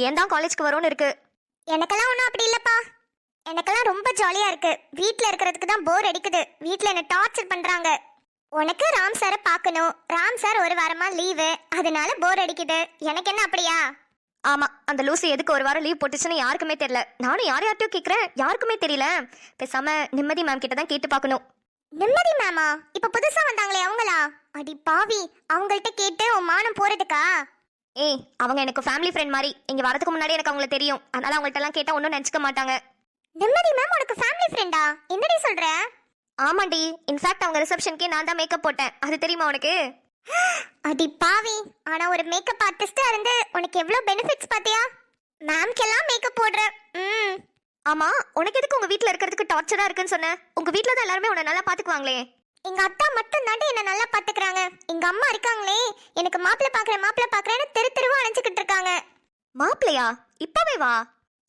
ஏன் தான் காலேஜ்க்கு வரும்னு இருக்கு. எனக்கெல்லாம் ஒன்றும் அப்படி இல்லப்பா. எனக்கெல்லாம் ரொம்ப ஜாலியா இருக்கு. வீட்டில் இருக்கிறதுக்கு தான் போர் அடிக்குது. வீட்டில் என்ன டார்ச்சர் பண்றாங்க. உனக்கு ராம் சாரை பார்க்கணும். ராம் சார் ஒரு வாரமா லீவு, அதனால போர் அடிக்குது. எனக்கு என்ன அப்படியா? ஆமா, அந்த லூசி எதுக்கு ஒரு வாரம் லீவ் போட்டுச்சுன்னு யாருக்குமே தெரியல. நானும் யார்கிட்டயும் கேட்கறேன், யாருக்குமே தெரியல. பேசாம நிம்மதி மேம் கிட்ட தான் கேட்டு பார்க்கணும். நிம்மதி மேமா? இப்ப புதுசா வந்தாங்களே அவங்களா? அடி பாவி, அவங்கள்ட்ட கேட்டு உன் மானம் போறதுக்கா? ஏய், அவங்க எனக்கு ஃபேமிலி ஃப்ரெண்ட் மாதிரி. இங்க வரதுக்கு முன்னாடி எனக்கு அவங்கள தெரியும். அதனால அவங்கள்ட்ட எல்லாம் கேட்டா ஒன்றும் நினைச்சுக்க மாட்டாங்க. நிம்மதி மேம் உனக்கு ஃபேமிலி ஃப்ரெண்டா? என்னடி சொல்ற? ஆமாண்டி, இன்ஃபேக்ட் அவங்க ரிசப்ஷனுக்கே நான் தான் மேக்கப் போட்டேன். அது தெரியுமா உனக்கு? அடி பாவி, ஆனா ஒரு மேக்கப் ஆர்டிஸ்டா இருந்து உனக்கு எவ்வளவு பெனிஃபிட்ஸ் பாத்தியா? மேம்க்கெல்லாம் மேக்கப் போடுற. ஆமா, உனக்கு எதுக்கு உங்க வீட்ல இருக்கிறதுக்கு டார்ச்சரா இருக்குன்னு சொன்ன? உங்க வீட்ல தான் எல்லாருமே உன்னை நல்லா பாத்துக்குவாங்களே. எங்க அத்தா மட்டும் தாண்டி என்ன நல்லா பாத்துக்கிறாங்க. எங்க அம்மா இருக்காங்களே, எனக்கு மாப்பிள்ளை பாக்குறேன்னு தெரு தெருவா அணைஞ்சுக்கிட்டு இருக்காங்க. மாப்பிள்ளையா? இப்பவே வா.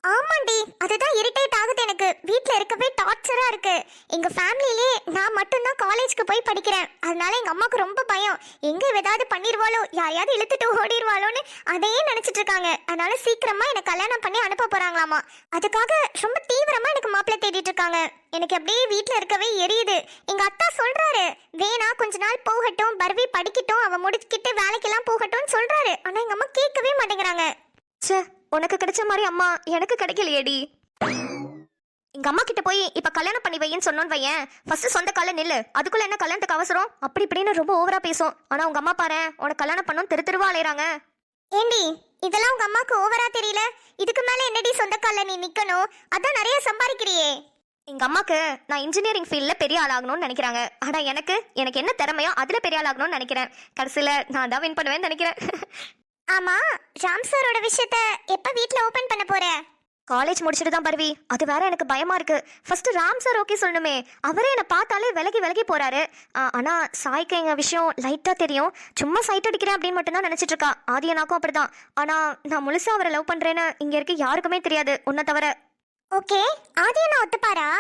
ஆமாண்டி, அதுதான் இரிட்டேட் ஆகுது எனக்கு. வீட்டில் இருக்கவே டார்ச்சரா இருக்கு. எங்க ஃபேமிலியிலே நான் மட்டும்தான் காலேஜ்க்கு போய் படிக்கிறேன். அதனால எங்க அம்மாவுக்கு ரொம்ப பயம். எங்க ஏதாவது பண்ணிடுவாளோ, யாரையாவது இழுத்துட்டு ஓடிடுவாளோன்னு அதையே நினைச்சிட்டு இருக்காங்க. அதனால சீக்கிரமா எனக்கு கல்யாணம் பண்ணி அனுப்ப போறாங்களாமா. அதுக்காக ரொம்ப தீவிரமா எனக்கு மாப்பிள்ளை தேடிட்டு இருக்காங்க. எனக்கு அப்படியே வீட்டில் இருக்கவே எரியுது. எங்க அத்தா சொல்றாரு, வேணா கொஞ்ச நாள் போகட்டும், பர்வி படிக்கட்டும், அவ முடிச்சுக்கிட்டு வேலைக்கெல்லாம் போகட்டும்னு சொல்றாரு. ஆனா எங்க அம்மா கேட்கவே மாட்டேங்கிறாங்க. ச்சே, உனக்கு கிடைச்ச மாதிரி அம்மா எனக்கு கிடைக்கலையேடி. எங்க அம்மா கிட்ட போய் இப்ப கல்யாணம் பண்ணி வையன்னு சொன்னோன்னு வையன், ஃபர்ஸ்ட் சொந்த கால நில்லு, அதுக்குள்ள என்ன கல்யாணத்துக்கு அவசரம் அப்படி இப்படின்னு ரொம்ப ஓவரா பேசும். ஆனா உங்க அம்மா பாரு, உனக்கு கல்யாணம் பண்ணும் தெரு தெருவா அலையறாங்க. ஏண்டி, இதெல்லாம் உங்க அம்மாக்கு ஓவரா தெரியல? இதுக்கு மேல என்னடி சொந்த கால்ல நீ நிக்கணும்? அதான் நிறைய சம்பாதிக்கிறியே. எங்க அம்மாக்கு நான் இன்ஜினியரிங் ஃபீல்ட்ல பெரிய ஆளாகணும்னு நினைக்கிறாங்க. ஆனா எனக்கு என்ன திறமையோ அதுல பெரிய ஆளாகணும்னு நினைக்கிறேன். கடைசியில நான் தான் வின் பண்ணுவேன்னு நினைக்கிறேன். ஆமா, ராம் சாரோட விஷயத்த எப்ப வீட்ல ஓபன் பண்ண போற? காலேஜ் முடிச்சுட்டு தான் பர்வி. அது வேற எனக்கு பயமா இருக்கு. ஃபர்ஸ்ட் ராம் சார் ஓகே சொல்லணுமே. அவரே என்னை பார்த்தாலே விலகி போறாரு. ஆனா சாய்க்கு எங்க விஷயம் லைட்டா தெரியும். சும்மா சைட் அடிக்கிறேன் அப்படின்னு மட்டும் தான் நினைச்சிட்டு இருக்கா. ஆதியனாக்கும் அப்படிதான். ஆனா நான் முழுசா அவரை லவ் பண்றேன்னு இங்க இருக்க யாருக்குமே தெரியாது, உன்னை தவிர. ஓகே, ஆதியனா ஒத்துப்பாரா?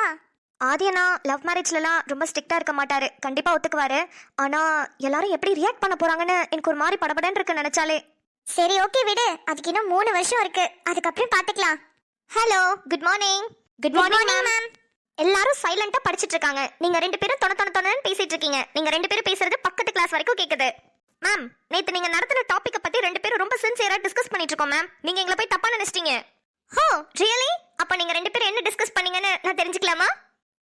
ஆதியனா லவ் மேரேஜ்லலாம் ரொம்ப ஸ்ட்ரிக்டா இருக்க மாட்டாரு. கண்டிப்பா ஒத்துக்குவாரு. ஆனா எல்லாரும் எப்படி ரியாக்ட் பண்ண போறாங்கன்னு எனக்கு ஒரு மாதிரி படபடன்னு இருக்கு நினைச்சாலே. சரி ஓகே விடு, அதுக்கு இன்னும் 3 வருஷம் இருக்கு. அதுக்கப்புறம் பாத்துக்கலாம். Hello, good morning. Good morning ma'am. எல்லாரும் சைலண்டா படிச்சிட்டு இருக்காங்க. நீங்க 2 பேரும் தொண பேசிட்டு இருக்கீங்க. நீங்க 2 பேரும் பேசுறது பக்கத்து கிளாஸ் வரைக்கும் கேக்குது. மேம், நேத்து நீங்க நடத்தின டாபிக்க பத்தி 2 பேரும் ரொம்ப சின்சியரா டிஸ்கஸ் பண்ணிட்டு இருக்கோம் மேம். நீங்க எங்களை போய் தப்பா நினைச்சிட்டீங்க. ஹோ ரியலி? அப்ப நீங்க 2 பேரும் என்ன டிஸ்கஸ் பண்ணீங்கன்னு நான் தெரிஞ்சுக்கலாமா?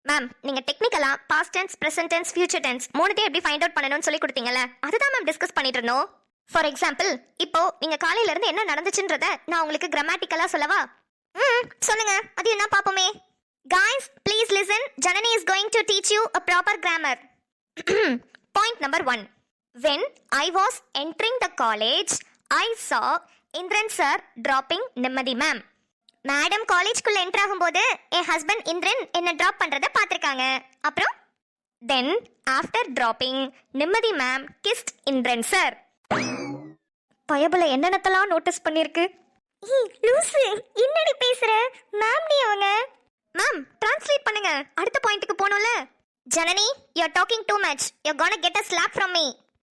மேம், நீங்க டெக்னிக்கலா past tense, present tense, future tense மூணுத்தையும் எப்படி ஃபைண்ட் அவுட் பண்ணணும்னு சொல்லி கொடுத்தீங்கல்ல, அதுதான் மேம் டிஸ்கஸ் பண்ணிட்டு இருந்தோம். ஃபார் எக்ஸாம்பிள், இப்போ நீங்க காலையில இருந்து என்ன நடந்துச்சுன்றத நான் உங்களுக்கு கிராமட்டிக்கலா சொல்லவா? சொல்லுங்க, அது என்ன பாப்போமே. Guys, please listen. Janani is going to teach you a proper grammar. Point number 1. When I was entering the college, I saw Indran sir dropping Nimmadi ma'am. Madam காலேஜ்க்குள்ள என்டர் ஆகும்போது என் ஹஸ்பண்ட் இந்திரன் என்ன டிராப் பண்றத பார்த்திருக்காங்க. அப்புறம் then after dropping Nimmadi ma'am kissed Indran sir. பயபுல என்னென்னத்தெல்லாம் notice பண்ணிருக்கு. லூசு, என்னடி பேசுற? மேம் நீ அவங்க. மேம், டிரான்ஸ்லேட் பண்ணுங்க. அடுத்த பாயிண்ட்க்கு போணும்ல. Janani, you are talking too much. You're gonna get a slap from me.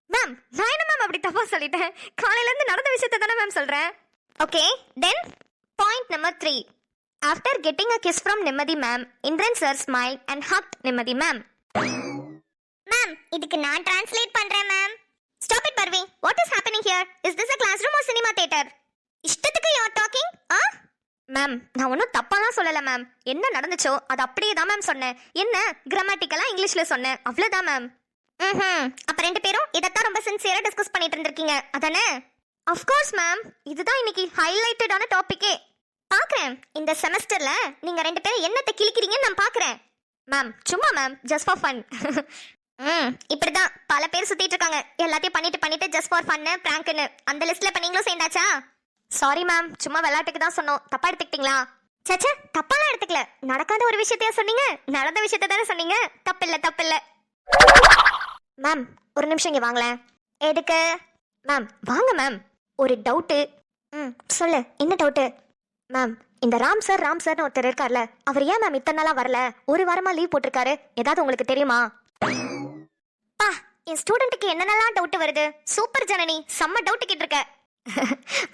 Ma'am, நான் என்ன மேம் அப்படி தப்பா சொல்லிட்டேன்? காலையில இருந்து நடந்த விஷயத்தை தானே மேம் சொல்றேன். Okay, then point number 3. After getting a kiss from Nimmathi ma'am, Indran sir smiled and hugged Nimmathi ma'am. Ma'am, இதுக்கு நான் டிரான்ஸ்லேட் பண்றேன் ma'am. Stop it, Parvi. What is happening here? Is this a classroom or cinema theater? இஷ்டத்துக்கு you are talking? Ma'am, நான் ஒன்றும் தப்பாலாம் சொல்லல ma'am. என்ன நடந்துச்சோ அது அப்படியே தான் மேம் சொன்னேன். என்ன கிராமட்டிக்கலா இங்கிலீஷ்ல சொன்னேன், அவ்வளோதான் மேம். அப்ப 2 பேரும் இதைத்தான் ரொம்ப சின்சியரா டிஸ்கஸ் பண்ணிட்டு இருந்திருக்கீங்க, அதானே? அஃப்கோர்ஸ் மேம், இதுதான் இன்னைக்கு ஹைலைட்டடான டாபிக்கே. பார்க்குறேன், இந்த செமஸ்டர்ல நீங்க 2 பேரும் என்னத்தை கிழிக்கிறீங்கன்னு நான் பார்க்குறேன். மேம், சும்மா மேம், ஜஸ்ட் ஃபார் ஃபன். இப்படிதான் பல பேர் சுத்திட்டு இருக்காங்க. எல்லாத்தையும் பண்ணிட்டு ஜஸ்ட் ஃபார் ஃபன்னு, பிராங்க்னு. அந்த லிஸ்ட்ல இப்ப நீங்களும் சேர்ந்தாச்சா? சாரி மேம், சும்மா விளையாட்டுக்கு தான் சொன்னோம். தப்பா எடுத்துக்கிட்டீங்களா? சச்சா, தப்பாலாம் எடுத்துக்கல. நடக்காத ஒரு விஷயத்தையா சொன்னீங்க? நடந்த விஷயத்தை தானே சொன்னீங்க. தப்பில்ல. மேம், ஒரு நிமிஷம் இங்க வாங்களேன். எதுக்கு? மேம், வாங்க மேம். ஒரு டவுட்டு. சொல்லு, என்ன டவுட்டு? மேம், இந்த ராம் சார்னு ஒருத்தர் இருக்கார்ல, அவர் ஏன் மேம் இத்தனை நாளா வரல? ஒரு வாரமா லீவ் போட்டிருக்காரு. ஏதாவது உங்களுக்கு தெரியுமா? பா, என் ஸ்டூடெண்ட்டுக்கு என்னென்னலாம் டவுட் வருது. சூப்பர் ஜனனி, செம்ம டவுட் கேட்டிருக்க.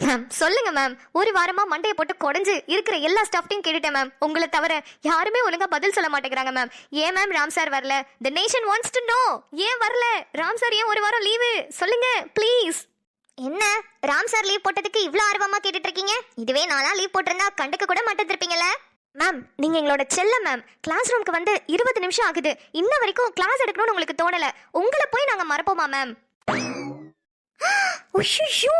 மேம் சொல்லுங்க மேம். ஒரு வாரமா மண்டையை போட்டு குடஞ்சு இருக்கிற எல்லா ஸ்டாஃப்டையும் கேட்டுட்டேன் மேம். உங்களை தவிர யாருமே ஒழுங்கா பதில் சொல்ல மாட்டேங்கிறாங்க மேம். ஏன் மேம் ராம் சார் வரல? The nation wants to know. ஏன் வரல ராம் சார்? ஏன் ஒரு வாரம் லீவு? சொல்லுங்க ப்ளீஸ். என்ன ராம் சார் லீவ் போட்டதுக்கு இவ்ளோ ஆர்வமா கேட்டுட்டு இருக்கீங்க? இதுவே நானா லீவ் போட்டிருந்தா கண்டுக்க கூட மாட்டேந்திருப்பீங்கல்ல. மேம் நீங்க எங்களோட செல்ல மேம். கிளாஸ் ரூமுக்கு வந்து 20 நிமிஷம் ஆகுது, இன்ன வரைக்கும் கிளாஸ் எடுக்கணும்னு உங்களுக்கு தோணல. உங்களை போய் நாங்க மறப்போமா மேம்? உஷ்ஷோ,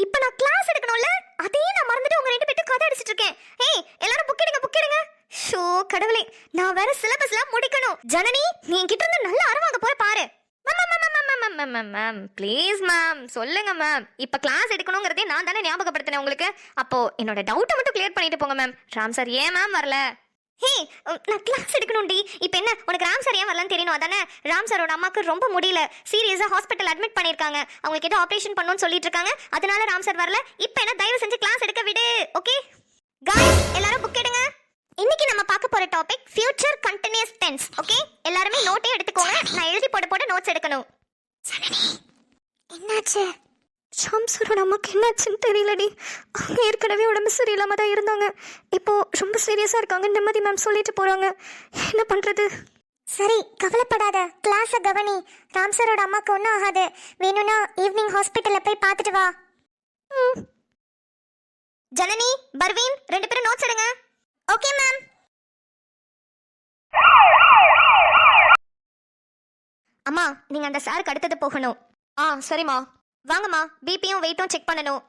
இப்ப நான் கிளாஸ் எடுக்கணும்ல, அதையே நான் மறந்துட்டு உங்க ரெண்டு பேரும் கதை அடிச்சிட்டு இருக்கேன். ஏய் எல்லாரும் புக் எடுங்க, புக் எடுங்க. ஷோ கடவுளே, நான் வேற சிலபஸ்லாம் முடிக்கணும். ஜனனி நீ என்கிட்ட இருந்து நல்ல அறவாங்க போய் பாரு. மேம் ப்ளீஸ் மேம் சொல்லுங்க மேம். இப்ப கிளாஸ் எடுக்கணுங்கிறதே நான் தானே ஞாபகப்படுத்தினேன் உங்களுக்கு. அப்போ என்னோட டவுட்டை மட்டும் கிளியர் பண்ணிட்டு போங்க மேம். ராம் சார் ஏன் மேம் வரல? ஹே நான் கிளாஸ் எடுக்கணும்டி. இப்போ என்ன உனக்கு ராம் சார் ஏன் வரலன்னு தெரியணும் அதானே? ராம் சாரோட அம்மாக்கு ரொம்ப முடியல, சீரியஸா ஹாஸ்பிட்டல் அட்மிட் பண்ணிருக்காங்க. அவங்களுக்கு ஏதோ ஆபரேஷன் பண்ணணும்னு சொல்லிட்டு இருக்காங்க. அதனால ராம் சார் வரல. இப்போ என்ன தயவு செஞ்சு கிளாஸ் எடுக்க விடு. ஓகே गाइस எல்லாரும் புக் எடுங்க. இன்னைக்கு நம்ம பார்க்க போற topic future continuous tense. Okay எல்லாரும் நோட்டே எடுத்துக்கோங்க. நான் எழுதி போட நோட்ஸ் எடுக்கணும். சனனி என்னாச்சு? ஷாம் சாரோட அம்மாக்கு என்னாச்சுன்னு தெரியலடி. அவங்க ஏற்கனவே உடம்பு சரியில்லாம தான் இருந்தாங்க. இப்போ ரொம்ப சீரியஸா இருக்காங்க. நிம்மதி மேம் சொல்லிட்டு போறாங்க. என்ன பண்றது? சரி கவலைப்படாத, கிளாஸ கவனி. ராம் சாரோட அம்மாக்கு ஒன்றும் ஆகாது. வேணும்னா ஈவினிங் ஹாஸ்பிட்டல்ல போய் பார்த்துட்டு வா. ஜனனி பர்வீன் ரெண்டு பேரும் நோட்ஸ் எடுங்க. Okay ma'am. அம்மா நீங்க அந்த சாருக்கு அடுத்தது போகணும். சரிம்மா. வாங்கம்மா, பிபியும் வெயிட்டும் செக் பண்ணணும்.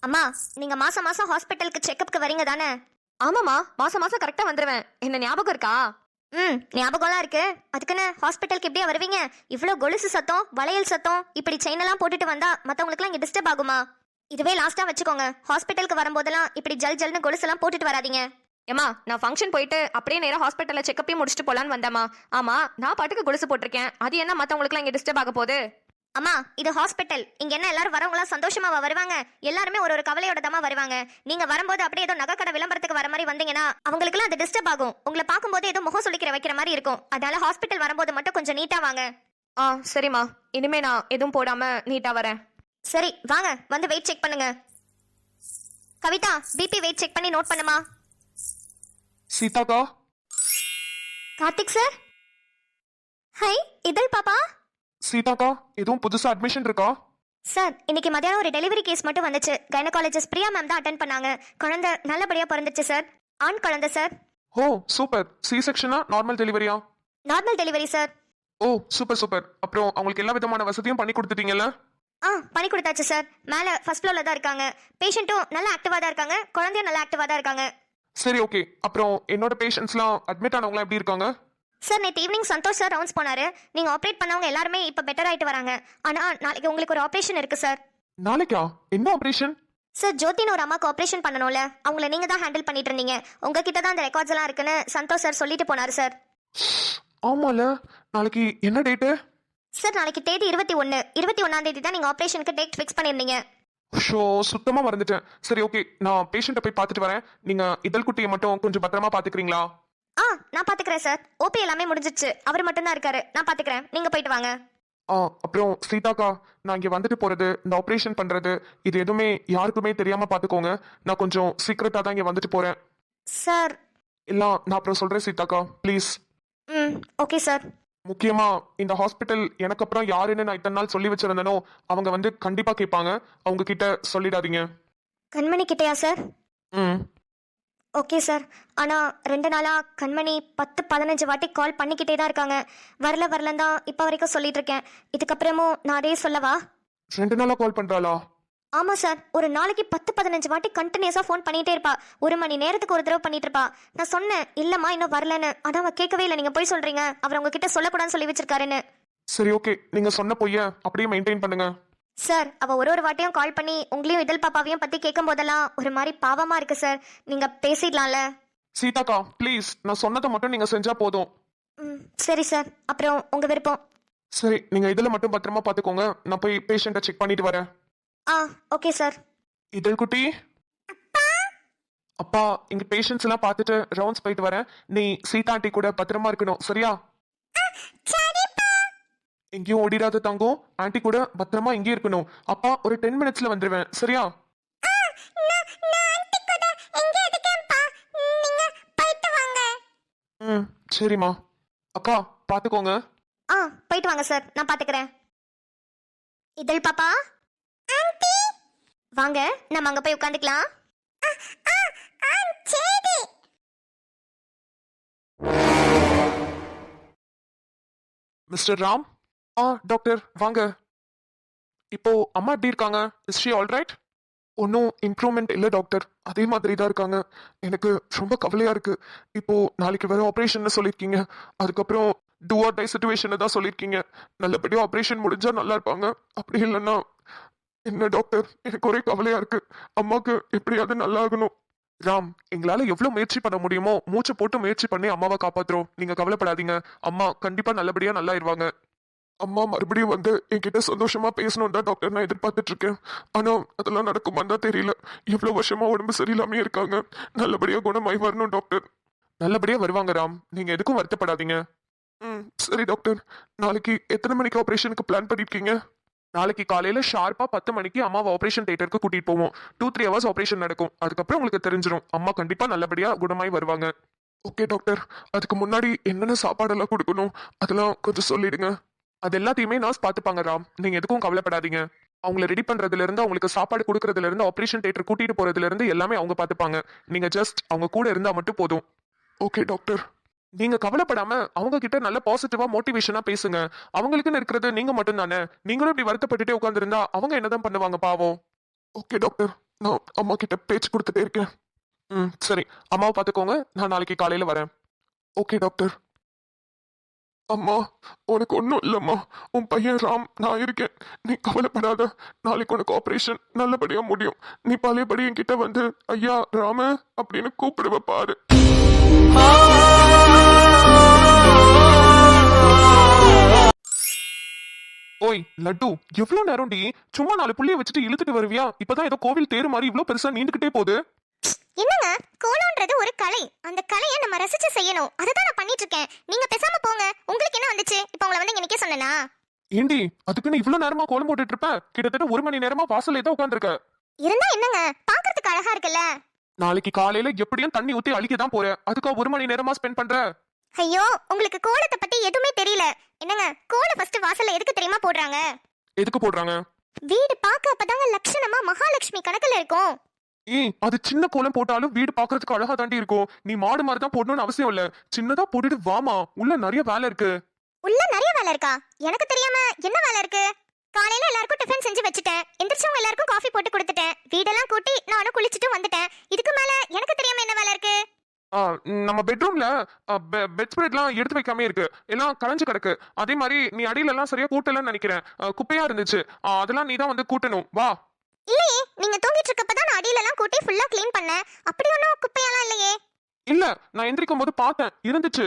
அம்மா நீங்க மாசம் மாசம் ஹாஸ்பிட்டலுக்கு செக்கப்க்கு வரீங்க தானே? ஆமாமா, மாசம் மாசம் கரெக்டா வந்துருவேன். என்ன ஞாபகம் இருக்கா? ஞாபகம்லாம் இருக்கு. அதுக்குன்னு ஹாஸ்பிட்டலுக்கு எப்படியா வருவீங்க? இவ்வளோ கொலுசு சத்தம், வளையல் சத்தம், இப்படி செயின் எல்லாம் போட்டுட்டு வந்தா மத்தவங்களுக்குலாம் இங்க டிஸ்டர்ப் ஆகுமா? இதுவே லாஸ்டா வச்சுக்கோங்க. ஹாஸ்பிட்டலுக்கு வரும்போதெல்லாம் இப்படி ஜல் ஜல்னு கொலுசு எல்லாம் போட்டுட்டு வராதீங்க. ஏமா நான் ஃபங்க்ஷன் போயிட்டு அப்படியே நேரா ஹாஸ்பிட்டல்ல செக்கப்பையும் முடிச்சுட்டு போலான்னு வந்தேமா. ஆமா நான் பாட்டுக்கு கொலுசு போட்டிருக்கேன், அது என்ன மத்தவங்களுக்குலாம் இங்க டிஸ்டர்ப் ஆக போகுது? அம்மா இது ஹாஸ்பிட்டல். இங்க என்ன எல்லாரும் வரவங்களாம் சந்தோஷமாவா வருவாங்க? எல்லாருமே ஒரு கவலையோட தான் வருவாங்க. நீங்க வரும்போது அப்படியே ஏதோ நகைக்கடை விளம்பரத்துக்கு வர மாதிரி வந்தீங்கன்னா அவங்களுக்குலாம் அது டிஸ்டர்ப் ஆகும். உங்களை பார்க்கும்போது ஏதோ முகம் சொல்லிக்கிற வைக்கிற மாதிரி இருக்கும். அதனால ஹாஸ்பிட்டல் வரும்போது மட்டும் கொஞ்சம் நீட்டா வாங்க. சரிம்மா, இனிமே நான் எதுவும் போடாம நீட்டா வரேன். சரி வாங்க, வந்து வெயிட் செக் பண்ணுங்க. கவிதா பிபி வெயிட் செக் பண்ணி நோட் பண்ணுமா. சீதாக்கா. கார்த்திக் சார். ஹை இதழ் பாப்பா. சீதாக்கா எதுவும் புதுசா அட்மிஷன் இருக்கா? சார் இன்னைக்கு மதியானம் ஒரு டெலிவரி கேஸ் மட்டும் வந்துச்சு. கைனகாலஜிஸ்ட் பிரியா மேம் தான் அட்டென்ட் பண்ணாங்க. குழந்தை நல்லபடியா பிறந்துச்சு சார். ஆண் குழந்தை சார். Oh super. சி செக்ஷனா நார்மல் டெலிவரியா? Normal delivery sir. Oh super super. அப்புறம் அவங்களுக்கு எல்லா விதமான வசதியும் பண்ணி கொடுத்துட்டீங்கல்ல? பண்ணி கொடுத்தாச்சு சார். மேலே ஃபர்ஸ்ட் ஃப்ளோர்ல தான் இருக்காங்க. பேஷண்ட்டும் நல்லா ஆக்டிவா தான் இருக்காங்க. குழந்தையும் நல்லா ஆக்டிவா தான் இருக்காங்க. சரி ஓகே. அப்புறம் என்னோட பேஷண்ட்ஸ்லாம் அட்மிட் ஆனவங்களாம் எப்படி இருக்காங்க? சார் நேற்று ஈவினிங் சந்தோஷ் சார் ரவுண்ட்ஸ் போனாரு. நீங்க ஆப்ரேட் பண்ணவங்க எல்லாருமே இப்போ பெட்டர் ஆயிட்டு வராங்க. ஆனா நாளைக்கு உங்களுக்கு ஒரு ஆப்ரேஷன் இருக்கு சார். நாளைக்கா? என்ன ஆப்ரேஷன்? சார் ஜோதின்னு ஒரு அம்மாக்கு ஆப்ரேஷன் பண்ணணும்ல, அவங்கள நீங்க தான் ஹேண்டில் பண்ணிட்டு இருந்தீங்க. உங்ககிட்ட தான் அந்த ரெக்கார்ட்ஸ் எல்லாம் இருக்குன்னு சந்தோஷ் சார் சொல்லிட்டு போனாரு சார். ஆமால, நாளைக்கு என்ன டேட்டு? சார் நாளைக்கு தேதி 21. 21ஆம் தேதி தான் நீங்க ஆப்ரேஷனுக்கு டேட் ஃபிக்ஸ் பண்ணிருந்தீங்க. ஷோ சுத்தமா மறந்துட்டேன். சரி ஓகே, நான் பேஷண்ட்டை போய் பார்த்துட்டு வரேன். நீங்க இதழ் குட்டியை மட்டும் கொஞ்சம் பத்திரமா பாத்துக்கிறீங்களா? நான் பாத்துக்கிறேன் சார். ஓபி எல்லாமே முடிஞ்சிச்சு. அவர் மட்டும் தான் இருக்காரு. நான் பாத்துக்கிறேன், நீங்க போயிட்டு வாங்க. அப்புறம் சீதாக்கா, நான் இங்கே வந்துட்டு போறது, இந்த ஆப்ரேஷன் பண்றது, இது எதுவுமே யாருக்குமே தெரியாம பாத்துக்கோங்க. நான் கொஞ்சம் சீக்கிரட்டா தான் இங்கே வந்துட்டு போறேன். சார் எல்லாம் நான் அப்புறம் சொல்றேன் சீதாக்கா, ப்ளீஸ். Okay sir. முக்கியமா இந்த ஹாஸ்பிட்டல் எனக்கு அப்புறம் யாருன்னு நான் இத்தனை நாள் சொல்லி வச்சிருந்தேனோ அவங்க வந்து கண்டிப்பா கேட்பாங்க. அவங்க கிட்ட சொல்லிடாதீங்க. கண்மணி கிட்டயா சார்? ம் ஓகே சார். ஆனால் 2 நாளா கண்மணி 10-15 வாட்டி கால் பண்ணிக்கிட்டே தான் இருக்காங்க. வரலன்னு தான் இப்போ வரைக்கும் சொல்லிட்டு இருக்கேன். இதுக்கப்புறமும் நான் அதே சொல்லவா? 2 நாளா கால் பண்றாளா? ஆமாம் சார். ஒரு நாளைக்கு 10-15 வாட்டி கண்டினியூஸாக ஃபோன் பண்ணிகிட்டே இருப்பா. 1 மணி நேரத்துக்கு ஒரு தடவை பண்ணிட்டு இருப்பா. நான் சொன்னேன் இல்லைம்மா இன்னும் வரலன்னு. ஆனால் அவள் கேட்கவே இல்லை. நீங்கள் போய் சொல்கிறீங்க, அவர் உங்ககிட்ட சொல்லக்கூடாதுன்னு சொல்லி வச்சிருக்காருன்னு. சரி ஓகே, நீங்க சொன்ன பொய்ய அப்படியே மெயின்டைன் பண்ணுங்க. சார் அவள் ஒரு வாட்டியும் கால் பண்ணி உங்களையும் இதழ் பாப்பாவையும் பற்றி கேட்கும் போதெல்லாம் ஒரு மாதிரி பாவமாக இருக்குது சார். நீங்கள் பேசிடலாம்ல? சீதாக்கா ப்ளீஸ், நான் சொன்னதை மட்டும் நீங்க செஞ்சா போதும். சரி சார். அப்புறம் உங்கள் விருப்பம். சரி, நீங்க இதுல மட்டும் பத்திரமா பாத்துக்கோங்க. நான் போய் பேஷண்ட்டை செக் பண்ணிட்டு வரேன். Okay sir. இதழ் குட்டி. அப்பா இங்க பேஷண்ட்ஸ் எல்லாம் பார்த்துட்டு ரவுண்ட்ஸ் போயிட்டு வரேன். நீ சீதா ஆண்டி கூட பத்திரமா இருக்கணும், சரியா? எங்கேயும் ஓடிடாத தங்கம். ஆன்ட்டி கூட பத்திரமா இங்கே இருக்கணும். அப்பா ஒரு 10 மினிட்ஸ்ல வந்துருவேன், சரியா? நான் ஆன்ட்டி கூட எங்க இருக்கேன்ப்பா. நீங்க போயிட்டு வாங்க. ம், சரிம்மா. அக்கா பாத்துக்கோங்க. ஆ போயிட்டு வாங்க சார், நான் பாத்துக்கிறேன். இதழ் பாப்பா ஆன்ட்டி. வாங்க, நம்ம அங்க போய் உட்காந்துக்கலாம். சரி. மிஸ்டர் ராம். டாக்டர் வாங்க. இப்போ அம்மா எப்படி இருக்காங்க? Is she all right? ஒன்றும் இம்ப்ரூவ்மெண்ட் இல்லை டாக்டர், அதே மாதிரி தான் இருக்காங்க. எனக்கு ரொம்ப கவலையா இருக்கு. இப்போ நாளைக்கு வேற ஆப்ரேஷன் சொல்லியிருக்கீங்க. அதுக்கப்புறம் டூ ஆர் டை சுச்சுவேஷன் தான் சொல்லியிருக்கீங்க. நல்லபடியா ஆப்ரேஷன் முடிஞ்சா நல்லா இருப்பாங்க. அப்படி இல்லைன்னா என்ன டாக்டர், எனக்கு ஒரே கவலையா இருக்கு. அம்மாக்கு எப்படியாவது நல்லா ஆகணும். ராம், எங்களால எவ்வளவு முயற்சி பண்ண முடியுமோ மூச்சு போட்டு முயற்சி பண்ணி அம்மாவை காப்பாத்துறோம். நீங்க கவலைப்படாதீங்க. அம்மா கண்டிப்பா நல்லபடியா நல்லா இருவாங்க. அம்மா மறுபடியும் வந்து என்கிட்ட சந்தோஷமா பேசணும் தான் டாக்டர் நான் எதிர்பார்த்துட்டு இருக்கேன். ஆனா அதெல்லாம் நடக்குமான்னு தான் தெரியல. எவ்வளவு வருஷமா உடம்பு சரியில்லாம இருக்காங்க. நல்லபடியா குணமாய் வரணும் டாக்டர். நல்லபடியா வருவாங்க ராம், நீங்க எதுக்கும் வருத்தப்படாதீங்க. ம், சரி டாக்டர். நாளைக்கு எத்தனை மணிக்கு ஆபரேஷனுக்கு பிளான் பண்ணிருக்கீங்க? நாளைக்கு காலையில ஷார்ப்பா 10 மணிக்கு அம்மாவை ஆபரேஷன் தியேட்டருக்கு கூட்டிட்டு போவோம். 2-3 ஹவர்ஸ் ஆபரேஷன் நடக்கும். அதுக்கப்புறம் உங்களுக்கு தெரிஞ்சிடும். அம்மா கண்டிப்பா நல்லபடியா குணமாய் வருவாங்க. Okay doctor. அதுக்கு முன்னாடி என்னென்ன சாப்பாடெல்லாம் கொடுக்கணும் அதெல்லாம் கொஞ்சம் சொல்லிடுங்க. அது எல்லாத்தையுமே நர்ஸ் பார்த்துப்பாங்க ராம், நீங்க எதுக்கும் கவலைப்படாதீங்க. அவங்கள ரெடி பண்றதுல இருந்து அவங்களுக்கு சாப்பாடு கொடுக்கறதுல இருந்து ஆபரேஷன் தியேட்டர் கூட்டிட்டு போறதுல இருந்து எல்லாமே அவங்க பார்த்துப்பாங்க. நீங்க ஜஸ்ட் அவங்க கூட இருந்தா மட்டும் போதும். Okay doctor. நீங்க கவலைப்படாம அவங்க கிட்ட நல்ல பாசிட்டிவா மோட்டிவேஷனா பேசுங்க. அவங்களுக்குன்னு இருக்கிறது நீங்க மட்டும் தானே. நீங்களும் இப்படி வருத்தப்பட்டுட்டே உட்காந்துருந்தா அவங்க என்னதான் பண்ணுவாங்க பாவம். ஓகே டாக்டர், நான் அம்மா கிட்ட பேச்சு கொடுத்துட்டே இருக்கேன். ம், சரி. அம்மாவை பார்த்துக்கோங்க. நான் நாளைக்கு காலையில வரேன். Okay doctor. அம்மா, உனக்கு ஒன்றும் இல்லைம்மா. உன் பையன் ராம் நான் இருக்கேன். நீ கவலைப்படாத. நாளைக்கு உனக்கு ஆப்ரேஷன் நல்லபடியா முடியும். நீ பழையபடி என்கிட்ட வந்து ஐயா ராம அப்படின்னு கூப்பிடுவ பாரு. ஓய் லட்டு, எவ்வளவு நேரம் டி சும்மா 4 புள்ளிய வச்சுட்டு இழுத்துட்டு வருவியா? இப்பதான் ஏதோ கோவில் தேர் மாதிரி இவ்வளவு பெருசா நீண்டுகிட்டே போகுது. என்னங்க, கோலம்ன்றது ஒரு கலை. அந்த கலையை நம்ம ரசிச்சு செய்யணும். அதுதான் நான் பண்ணிட்டு இருக்கேன். நீங்க பேசாம போங்க. உங்களுக்கு என்ன வந்துச்சு? இப்போ உங்களை வந்து இங்க நிக்க சொன்னேனா? ஏண்டி அதுக்குன்னு இவ்வளவு நேரமா கோலம் போட்டுட்டு இருப்ப? கிட்டத்தட்ட 1 மணி நேரமா வாசல்ல தான் உட்காந்துருக்க. இருந்தா என்னங்க, பாக்குறதுக்கு அழகா இருக்குல்ல. நாளைக்கு காலையில எப்படியும் தண்ணி ஊத்தி அழிக்க தான் போற. அதுக்கா 1 மணி நேரமா ஸ்பெண்ட் பண்ற? ஐயோ, உங்களுக்கு கோலத்தை பத்தி எதுவுமே தெரியல. என்னங்க, கோலம் ஃபர்ஸ்ட் வாசல்ல எதுக்கு தெரியுமா போடுறாங்க? எதுக்கு போடுறாங்க? வீடு பார்க்க அப்பதாங்க லட்சணமா மகாலட்சுமி கணக்குல இருக்கும். ஏய், அது சின்ன கோலம் போட்டாலும் வீடு பாக்குறதுக்கு அழகா தாண்டி இருக்கும். நீ மாடு மாதிரி தான் போடணும்னு அவசியம் இல்ல. சின்னதா போட்டுட்டு வாமா, உள்ள நிறைய வேலை இருக்கு. உள்ள நிறைய வேலை இருக்கா? எனக்கு தெரியாம என்ன வேலை இருக்கு? காலையில எல்லாருக்கும் டிஃபன் செஞ்சு வச்சுட்டேன். எந்திரிச்சவங்க எல்லாருக்கும் காஃபி போட்டு கொடுத்துட்டேன். வீடெல்லாம் கூட்டி நானும் குளிச்சுட்டு வந்துட்டேன். இதுக்கு மேல எனக்கு தெரியாம என்ன வேலை இருக்கு? நம்ம பெட்ரூம்ல பெட் ஸ்ப்ரெட்லாம் எடுத்து வைக்காம இருக்கு. எல்லாம் கலைஞ்சு கிடக்கு. அதே மாதிரி நீ அடியில எல்லாம் சரியா கூட்டலன்னு நினைக்கிறேன். குப்பையா இருந்துச்சு. அதெல்லாம் நீ தான் வந்து கூட்டணும். வா. இல்லையே, நீங்க தூங்கிட்டு இருக்கப்பதான் நான் அடியில எல்லாம் கூட்டி ஃபுல்லா க்ளீன் பண்ணேன். அப்படி ஒன்றும் குப்பையெல்லாம் இல்லையே. இல்ல, நான் எந்திரிக்கும் போது பார்த்தேன், இருந்துச்சு.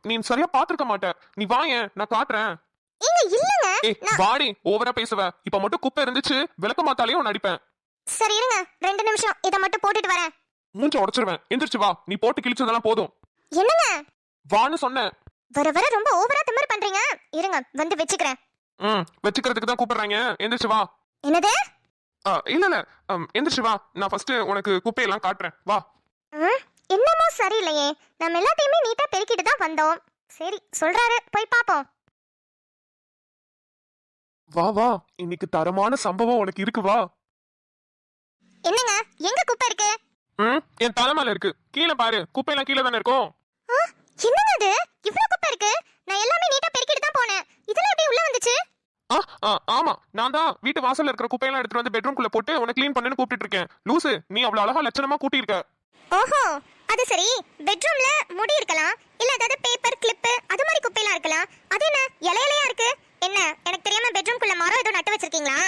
நீ சரியா பாத்துருக்க மாட்ட. நீ வாயேன், நான் காட்டுறேன். ஏங்க இல்லங்க. ஏய் வாடி, ஓவரா பேசுவ. இப்ப மட்டும் குப்பை இருந்துச்சு, விளக்க மாத்தாலையும் உன்னை அடிப்பேன். சரி இருங்க, 2 நிமிஷம் இதை மட்டும் போட்டுட்டு வரேன். மூஞ்ச உடைச்சிருவேன். எந்திரிச்சு வா. நீ போட்டு கிழிச்சதெல்லாம் போதும். என்னங்க, வான்னு சொன்னேன். வர வர ரொம்ப ஓவரா திமிர் பண்றீங்க. இருங்க வந்து வெச்சுக்கிறேன். வச்சுக்கிறதுக்கு தான் கூப்பிடுறாங்க. எந்திரிச்சு வா. என்னது? இல்ல இல்ல, எந்திரிச்சு வா. நான் ஃபர்ஸ்ட் உனக்கு குப்பையெல்லாம் காட்டுறேன். வா. என்னமோ சரியில்லையே. நம்ம எல்லாத்தையுமே நீட்டா பெருக்கிட்டு தான் வந்தோம். சரி சொல்றாரு, போய் பாப்போம். வா வா, இன்னைக்கு தரமான சம்பவம் உனக்கு இருக்கு. வா. என்னங்க, எங்க குப்பை இருக்கு? என் தலைமையில இருக்கு. கீழே பாரு, குப்பையெல்லாம் கீழே தானே இருக்கும். என்னங்க இது, இவ்ளோ குப்பை இருக்கு? நான் எல்லாமே நீட்டா பெருக்கிட்டு தான் போனேன். இதெல்லாம் எப்படி உள்ள வந்துச்சு? ஆமா, நான் தான் வீட்டு வாசல்ல இருக்கிற குப்பையெல்லாம் எடுத்துட்டு வந்து பெட்ரூம்குள்ள போட்டு உனக்கு க்ளீன் பண்ணுன்னு கூப்பிட்டு இருக்கேன். லூசு, நீ அவ்வளவு அழகா லட்சணமா கூட்டி இருக்க. ஓஹோ, அது சரி. பெட்ரூம்ல முடி இருக்கலாம், இல்ல ஏதாவது பேப்பர் கிளிப் அது மாதிரி குப்பையெல்லாம் இருக்கலாம். அது என்ன இலையிலையா இருக்கு? என்ன எனக்கு தெரியாம பெட்ரூம்குள்ள மரம் ஏதோ நட்டு வச்சிருக்கீங்களா?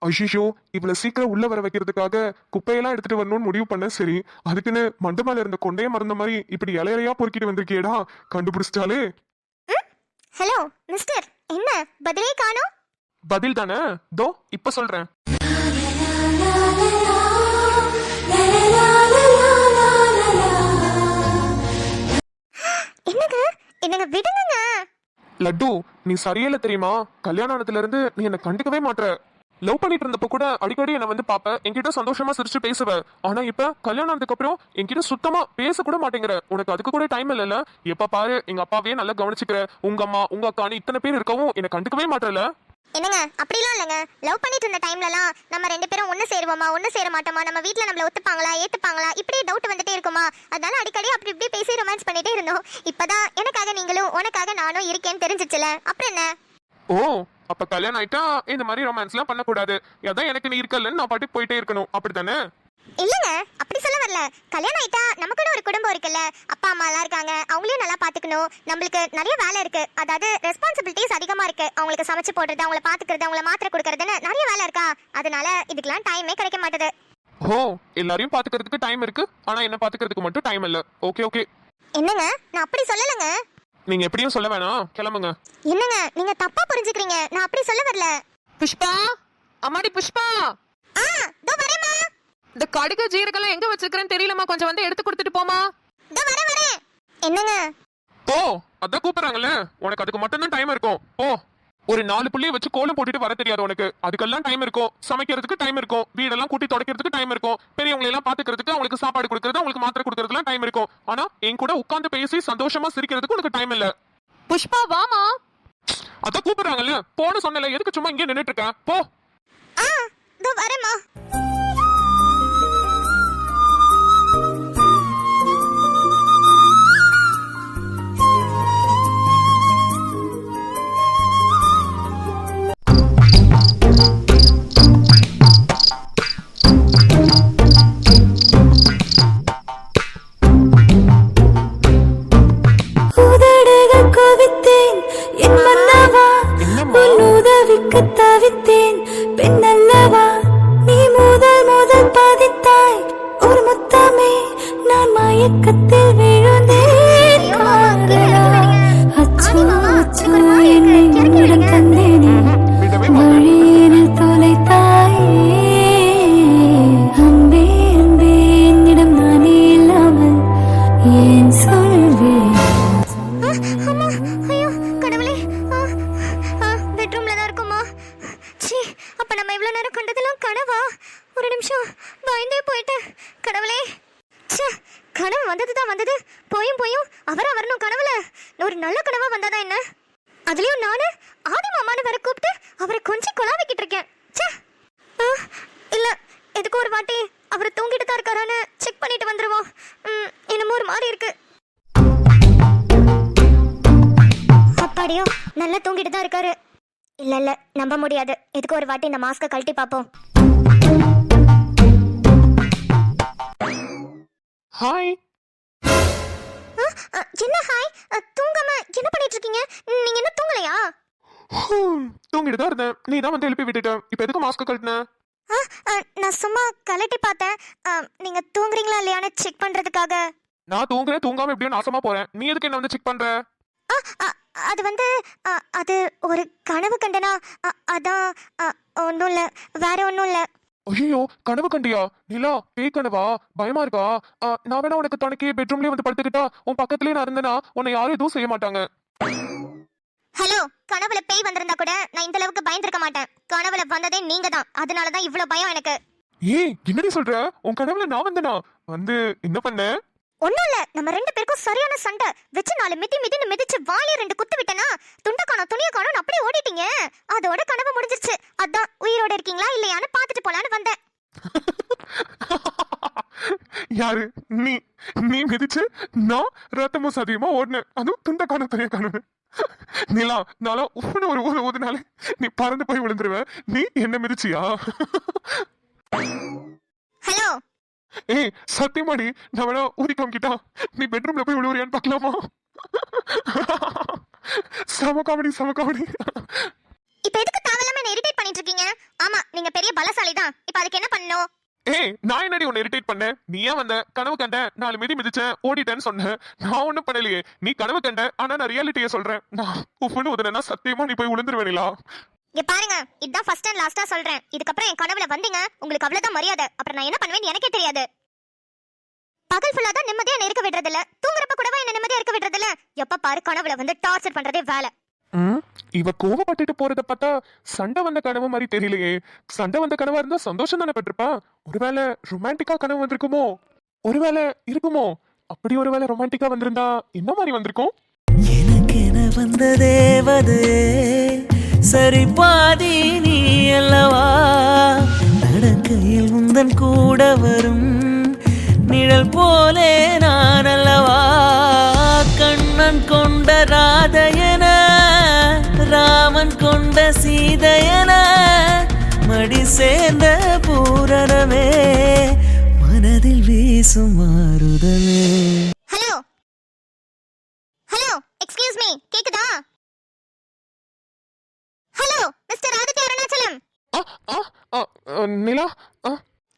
ஐயோ, இவ்வளவு சீக்கிரம் உள்ள வர வைக்கிறதுக்காக குப்பையெல்லாம் எடுத்துட்டு வரணும்னு முடிவு பண்ண. சரி, அதுக்குன்னு மண்டமால இருந்த கொண்டைய மறந்த மாதிரி இப்படி இலையிலையா பொறுக்கிட்டு வந்திருக்கியடா. கண்டுபிடிச்சிட்டாலே. ஹலோ மிஸ்டர், என்ன பதிலே காணோம்? பதில் தானே, தோ இப்ப சொல்றேன். என்னங்க என்னங்க விடுங்க. லட்டு நீ சரியில்லை தெரியுமா? கல்யாணம் ஆனதுல இருந்து நீ என்ன கண்டுக்கவே மாட்ற. லவ் பண்ணிட்டு இருந்தப்ப கூட அடிக்கடி என்ன வந்து பாப்ப, என்கிட்ட சந்தோஷமா சிரிச்சு பேசுவ. ஆனா இப்ப கல்யாணம் ஆனதுக்கு அப்புறம் என்கிட்ட சுத்தமா பேச கூட மாட்டேங்கிற. உனக்கு அதுக்கு கூட டைம் இல்லைல்ல? எப்ப பாரு எங்க அப்பாவே நல்லா கவனிச்சுக்கிற, உங்க அம்மா உங்க அக்கானு இத்தனை பேர் இருக்கவும் என்ன கண்டுக்கவே மாட்டல. என்னங்க அப்படிலாம் இல்லைங்க. லவ் பண்ணிட்டு இருந்த டைம்லலாம் நம்ம ரெண்டு பேரும் ஒன்று சேருவோமா ஒன்று சேர மாட்டோமா, நம்ம வீட்டில் நம்மள ஒத்துப்பாங்களா ஏற்றுப்பாங்களா, இப்படியே டவுட் வந்துட்டே இருக்குமா. அதனால அடிக்கடி அப்படி இப்படி பேசி ரொமான்ஸ் பண்ணிட்டே இருந்தோம். இப்பதான் எனக்காக நீங்களும் உனக்காக நானும் இருக்கேன்னு தெரிஞ்சிச்சுல, அப்புறம் என்ன? ஓ, அப்ப கல்யாணம் ஆயிட்டா இந்த மாதிரி ரொமான்ஸ் எல்லாம் பண்ணக்கூடாது. அதான் எனக்கு நீ இருக்கலன்னு நான் பாட்டுக்கு போயிட்டே இருக்கணும், அப்படித்தானே? இல்லைங்க, அப்படி சொல்ல வரல. கல்யாணம் ஆயிட்டா நமக்குன்னு ஒரு குடும்பம் இருக்குல்ல, அப்பா அம்மா எல்லாம் இருக்காங்க, அவங்களையும் நல்லா பாத்துக்கணும். நம்மளுக்கு நிறைய வேலை இருக்கு, அதாவது ரெஸ்பான்சிபிலிட்டிஸ் அதிகமா இருக்கு. அவங்களுக்கு சமைச்சு போடுறது, அவங்கள பாத்துக்கிறது, அவங்கள மாத்திரை கொடுக்கறதுன்னு நிறைய வேலை இருக்கா. அதனால இதுக்கெல்லாம் டைமே கிடைக்க மாட்டேது. ஓ, எல்லாரையும் பாத்துக்கிறதுக்கு டைம் இருக்கு, ஆனா என்ன பாத்துக்கிறதுக்கு மட்டும் டைம் இல்ல. Okay okay. என்னங்க, நான் அப்படி சொல்லலங்க. நீங்க எப்படியும் சொல்ல வேணாம், கிளம்புங்க. என்னங்க நீங்க தப்பா புரிஞ்சுக்கிறீங்க, நான் அப்படி சொல்ல வரல. புஷ்பா, அம்மாடி புஷ்பா, தோ வரேம்மா. இந்த கடுகு ஜீரகெல்லாம் எங்க வச்சிருக்கிறேன்னு தெரியலமா, கொஞ்சம் வந்து எடுத்து கொடுத்துட்டு போமா. தோ வரேன். என்னங்க? போ, அதான் கூப்பிடுறாங்கல்ல, உனக்கு அதுக்கு மட்டும் தான் டைம் இருக்கும். போ. ஒரு 4 புள்ளியை வச்சு கோலம் போட்டுட்டு வர தெரியாது உனக்கு. அதுக்கெல்லாம் டைம் இருக்கும். சமைக்கிறதுக்கு டைம் இருக்கும், வீடெல்லாம் கூட்டி துடைக்கிறதுக்கு டைம் இருக்கும், பெரியவங்களை எல்லாம் பாத்துக்கிறதுக்கு, அவங்களுக்கு சாப்பாடு கொடுக்கறது, அவங்களுக்கு மாத்திரை கொடுக்கறதுலாம் டைம் இருக்கும். ஆனா என் கூட உட்கார்ந்து பேசி சந்தோஷமா சிரிக்கிறதுக்கு உனக்கு டைம் இல்ல. புஷ்பா வாமா. அதான் கூப்பிடுறாங்கல்ல, போன சொன்னல, எதுக்கு சும்மா இங்கே நின்னுட்டு இருக்க? போ. தோ வரேம்மா. தவித்தேன் பெண்ணல்லவா, நீ முதல் முதல் பாதித்தாய் ஒரு முத்தமே, நான் மயக்கத்தில் விழுந்தேன். அச்சோ அச்சோ என்னை உன்னிடம் தந்தேனே, மொழியினில் தொலைத்தாயே. அன்பே அன்பே என்னிடம் நானே இல்லாமல் ஏன் சொல்வேன்? அம்மா, ஐயோ கடவுளே. பெட்ரூம்ல தான் இருக்குமா? சீ, அப்ப நம்ம இவ்வளவு நேரம் கண்டதெல்லாம் கனவா? ஒரு நிமிஷம் பயந்தே போயிட்டேன். கடவுளே, ச்சே, கனவு வந்ததுதான் வந்தது, போயும் போயும் அவரா வரணும் கனவுல. ஒரு நல்ல கனவா வந்தாதான் என்ன? அதுலயும் நானு ஆதி மாமான்னு வர கூப்பிட்டு அவரை கொஞ்சம் கொலாவிக்கிட்டு இருக்கேன். ச்சே. இல்ல, எதுக்கு ஒரு வாட்டி அவர் தூங்கிட்டு தான் இருக்காரான்னு செக் பண்ணிட்டு வந்துருவோம். என்னமோ ஒரு மாதிரி இருக்கு. அப்பாடியோ, நல்லா தூங்கிட்டு தான் இருக்காரு. இல்ல நம்ப முடியாது. எதுக்கு ஒரு வாட்டி இந்த மாஸ்க கழட்டி பாப்போம். ஹாய். என்ன ஹாய்? தூங்காம என்ன பண்ணிட்டு இருக்கீங்க? நீங்க என்ன தூங்கலையா? தூங்கிட்டு தான் இருந்தேன், நீ தான் வந்து எழுப்பி விட்டுட்ட. இப்ப எதுக்கு மாஸ்க் கழட்டின? நான் சும்மா கழட்டி பார்த்தேன். நீங்க தூங்குறீங்களா இல்லையான்னு செக் பண்றதுக்காக. நான் தூங்குறேன், தூங்காம எப்படியோ நாசமா போறேன். நீ எதுக்கு என்ன வந்து செக் பண்ற? அது வந்து அது ஒரு கனவு கண்டனா, அதான். ஒன்றும் இல்லை, வேற ஒன்றும் இல்லை. ஐயோ, கனவு கண்டியா? நிலா, பேய் கனவா? பயமா இருக்கா? நான் வேணா உனக்கு துணைக்கி பெட்ரூம்லயே வந்து படுத்துக்கிட்டா, உன் பக்கத்துலயே நான் இருந்தேனா உன்னை யாரும் எதுவும் செய்ய மாட்டாங்க. ஹலோ, கனவுல பேய் வந்திருந்தா கூட நான் இந்த அளவுக்கு பயந்துருக்க மாட்டேன். கனவுல வந்ததே நீங்க தான், அதனாலதான் இவ்வளவு பயம் எனக்கு. ஏய், என்னடி சொல்ற? உன் கனவுல நான் வந்தனா? வந்து என்ன பண்ண? ஒண்ணும் இல்ல, நம்ம ரெண்டு பேருக்கும் சரியான சண்டை வச்சு 4 மிதின்னு மிதிச்சு வாயில 2 குத்து விட்டனா, துண்ட காணோம் துணிய காணோம் அப்படியே ஓடிட்டீங்க. அதோட கனவு முடிஞ்சிருச்சு. அதான் உயிரோட இருக்கீங்களா இல்லையான்னு பாத்துட்டு போலான்னு வந்தேன். யாரு நீ? நீ மிதிச்சு நான் ரத்தமும் சதியமா ஓடினேன், அதுவும் துண்ட காண துணிய காணு. நிலா, நாளா உப்புன்னு ஒரு ஊத ஊதுனாலே நீ பறந்து போய் விழுந்துருவ. நீ என்ன மிதிச்சியா? ஹலோ. ஏய், சத்தியமாடி, நான் வேணா ஊதி காமிக்கிட்டா நீ பெட்ரூம்ல போய் விழுவுறியான்னு பார்க்கலாமா? சம காமெடி, சம காமெடி. இப்ப எதுக்கு தேவையில்லாம என்ன இரிட்டேட் பண்ணிட்டு இருக்கீங்க? ஆமா, நீங்க பெரிய பலசாலி தான். இப்ப அதுக்கு என்ன பண்ணணும்? ஏய், நான் என்னடி உன்னை இரிட்டேட் பண்ணேன்? நீ ஏன் வந்த? கனவு கண்ட, 4 மிதி மிதிச்சேன், ஓடிட்டேன்னு சொன்னேன். நான் ஒண்ணும் பண்ணலையே. நீ கனவு கண்ட, ஆனா நான் ரியாலிட்டியை சொல்றேன். நான் உப்புன்னு ஊதுனா சத்தியமா நீ போய் விழுந்துருவேனிலா. இங்க பாருங்க, இதுதான் ஃபர்ஸ்ட் அண்ட் லாஸ்டா சொல்றேன். இதுக்கப்புறம் என் கனவுல வந்தீங்க, உங்களுக்கு அவ்வளவுதான் மரியாதை. அப்புறம் நான் என்ன பண்ணுவேன்னு எனக்கே தெரியாது. பகல் ஃபுல்லா தான் நிம்மதியா இருக்க விடுறது இல்ல, தூங்குறப்ப கூடவா என்ன நிம்மதியா இருக்க விடுறது இல்ல. எப்ப பாரு கனவுல வந்து டார்ச்சர் பண்றதே வேலை. ம், இவ கோவப்பட்டுட்டு போறத பார்த்தா சண்டை வந்த கனவு மாதிரி தெரியலையே. சண்டை வந்த கனவா இருந்தா சந்தோஷம் தானே பட்டிருப்பா. ஒருவேளை ரொமான்டிக்கா கனவு வந்திருக்குமோ? ஒருவேளை இருக்குமோ? அப்படி ஒருவேளை ரொமான்டிக்கா வந்திருந்தா என்ன மாதிரி வந்திருக்கும்? எனக்கென வந்த தேவதே சரி பாதி நீ அல்லவா நடக்கையில் உந்தன் கூட வரும் நிழல் போலே நான் அல்லவா கண்ணன் கொண்ட ராதையன ராமன் கொண்ட சீதையன மடி சேர்ந்த பூரணமே மனதில் வீசும் மாறுதலே. ஹலோ ஹலோ எக்ஸ்கியூஸ் மீ, கேக்குதா? ஹலோ மிஸ்டர் ஆதித்ய அருணாச்சலம், ஆ, ஆ, ஆ, நிலா, ஆ,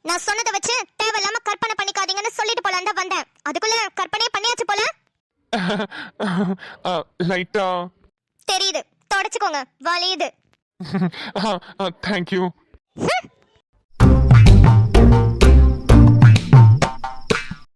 நான் சொன்னதை வச்சு தேவையில்லாம கற்பனை பண்ணிக்காதீங்கன்னு சொல்லிட்டு போலான்னு தான் வந்தேன். அதுக்குள்ள கற்பனையே பண்ணியாச்சு போல. லைட்டா. தெரியுது, தொடச்சுக்கோங்க, வலியுது. தேங்க்யூ.